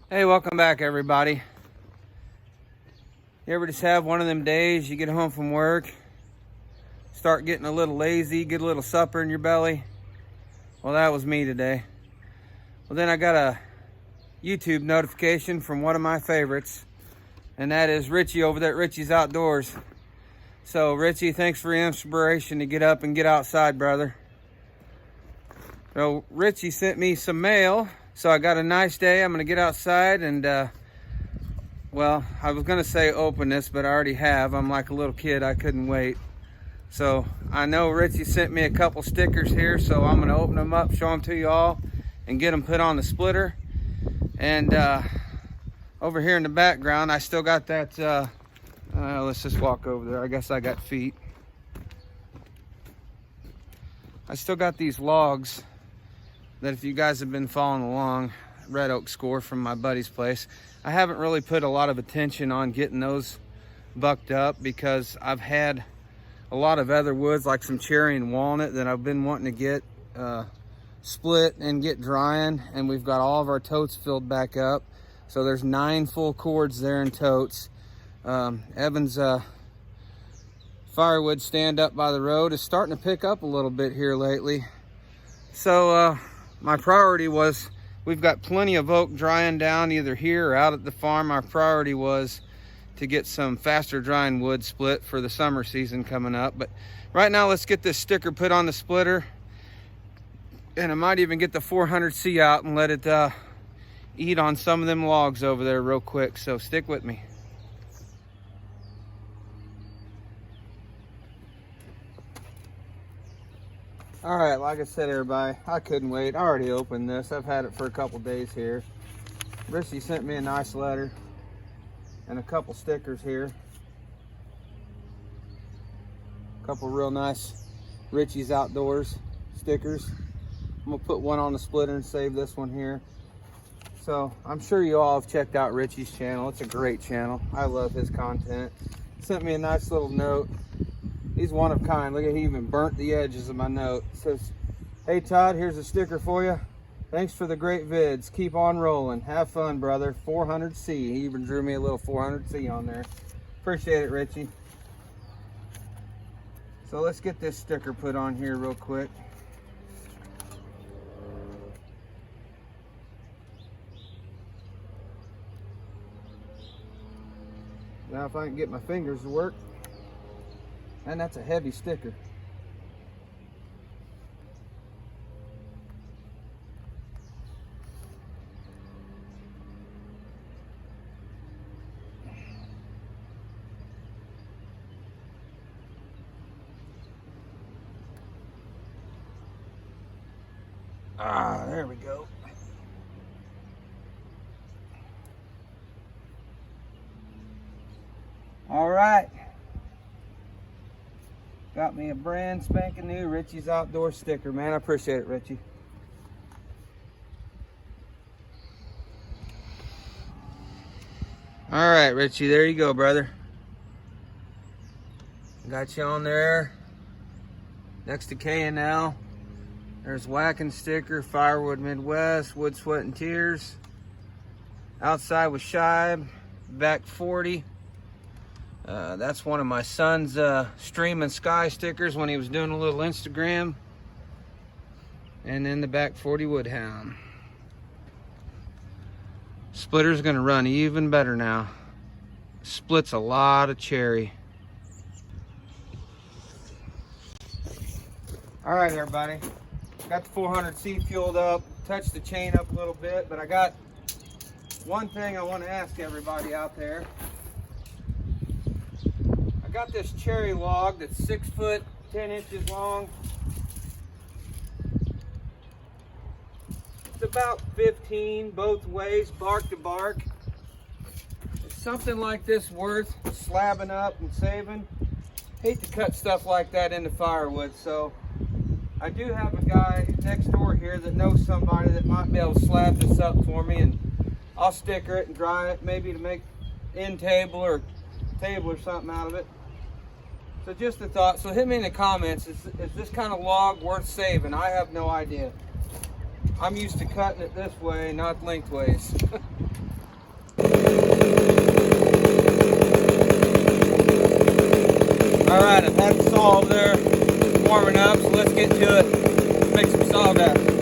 Hey, welcome back everybody. You ever just have one of them days you get home from work, start getting a little lazy, get a little supper in your belly? Well, that was me today. Well, then I got a YouTube notification from one of my favorites, and that is Richie over there at Richie's Outdoors. So Richie, thanks for the inspiration to get up and get outside, brother. So Richie sent me some mail. So I got a nice day. I'm gonna get outside and well, I was gonna say open this, but I already have. I'm like a little kid, I couldn't wait. So I know Richie sent me a couple stickers here, so I'm gonna open them up, show them to you all, and get them put on the splitter. And over here in the background, I still got that, let's just walk over there. I guess I got feet. I still got these logs that, if you guys have been following along, red oak score from my buddy's place. I haven't really put a lot of attention on getting those bucked up because I've had a lot of other woods like some cherry and walnut that I've been wanting to get split and get drying, and we've got all of our totes filled back up. So there's 9 full cords there in totes. Evan's firewood stand up by the road is starting to pick up a little bit here lately. So my priority was, we've got plenty of oak drying down either here or out at the farm. Our priority was to get some faster drying wood split for the summer season coming up. But right now, let's get this sticker put on the splitter. And I might even get the 400C out and let it eat on some of them logs over there real quick. So stick with me. All right, like I said, everybody, I couldn't wait. I already opened this. I've had it for a couple days here. Richie sent me a nice letter and a couple stickers here. A couple real nice Richie's Outdoors stickers. I'm gonna put one on the splitter and save this one here. So I'm sure you all have checked out Richie's channel. It's a great channel. I love his content. Sent me a nice little note. He's one of kind. Look at, he even burnt the edges of my note. It says, "Hey Todd, here's a sticker for you. Thanks for the great vids. Keep on rolling. Have fun, brother. 400C. He even drew me a little 400C on there. Appreciate it, Richie. So let's get this sticker put on here real quick. Now if I can get my fingers to work. And that's a heavy sticker. Ah, there we go. All right. Got me a brand spanking new Richie's Outdoor sticker, man. I appreciate it, Richie. All right, Richie, there you go, brother. Got you on there. Next to K&L. There's Whacking sticker, Firewood Midwest, Wood, Sweat, and Tears. Outside with Shibe, back 40. That's one of my son's Stream and Sky stickers when he was doing a little Instagram. And then the back 40 Woodhound. Splitter's gonna run even better now. Splits a lot of cherry. All right, everybody. Got the 400C fueled up, touched the chain up a little bit, but I got one thing I want to ask everybody out there. I got this cherry log that's 6 foot 10 inches long. It's about 15 both ways, bark to bark. Is something like this worth slabbing up and saving? Hate to cut stuff like that into firewood, so I do have a guy next door here that knows somebody that might be able to slab this up for me, and I'll sticker it and dry it, maybe to make end table or table or something out of it. So just a thought. So hit me in the comments, is this kind of log worth saving? I have no idea. I'm used to cutting it this way, not lengthways. All right, I've had the saw over there warming up, so let's get to it. Let's make some sawdust.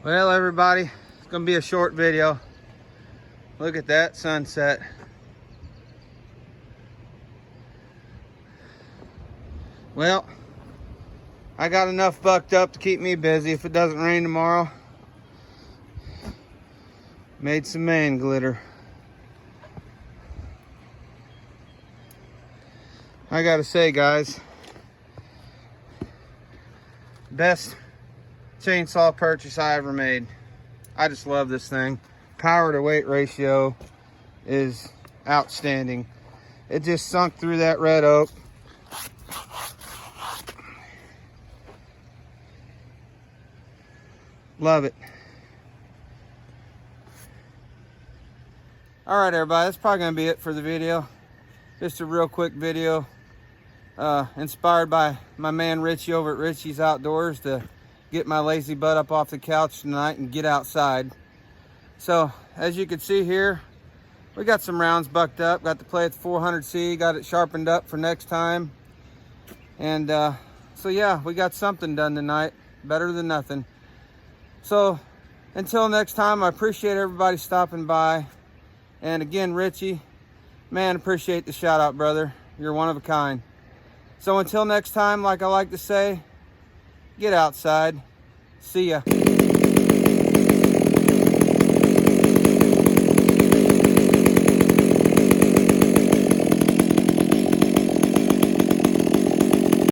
Well, everybody, it's gonna be a short video. Look at that sunset. Well, I got enough bucked up to keep me busy if it doesn't rain tomorrow. Made some man glitter. I gotta say, guys, best chainsaw purchase I ever made. I just love this thing. Power to weight ratio is outstanding. It just sunk through that red oak. Love it. All right, everybody, that's probably gonna be it for the video. Just a real quick video, inspired by my man Richie over at Richie's Outdoors to get my lazy butt up off the couch tonight and get outside. So as you can see here, we got some rounds bucked up. Got to play at the 400C, got it sharpened up for next time. And so yeah, we got something done tonight. Better than nothing. So until next time, I appreciate everybody stopping by. And again, Richie, man, appreciate the shout out, brother. You're one of a kind. So until next time, like I like to say, get outside. See ya.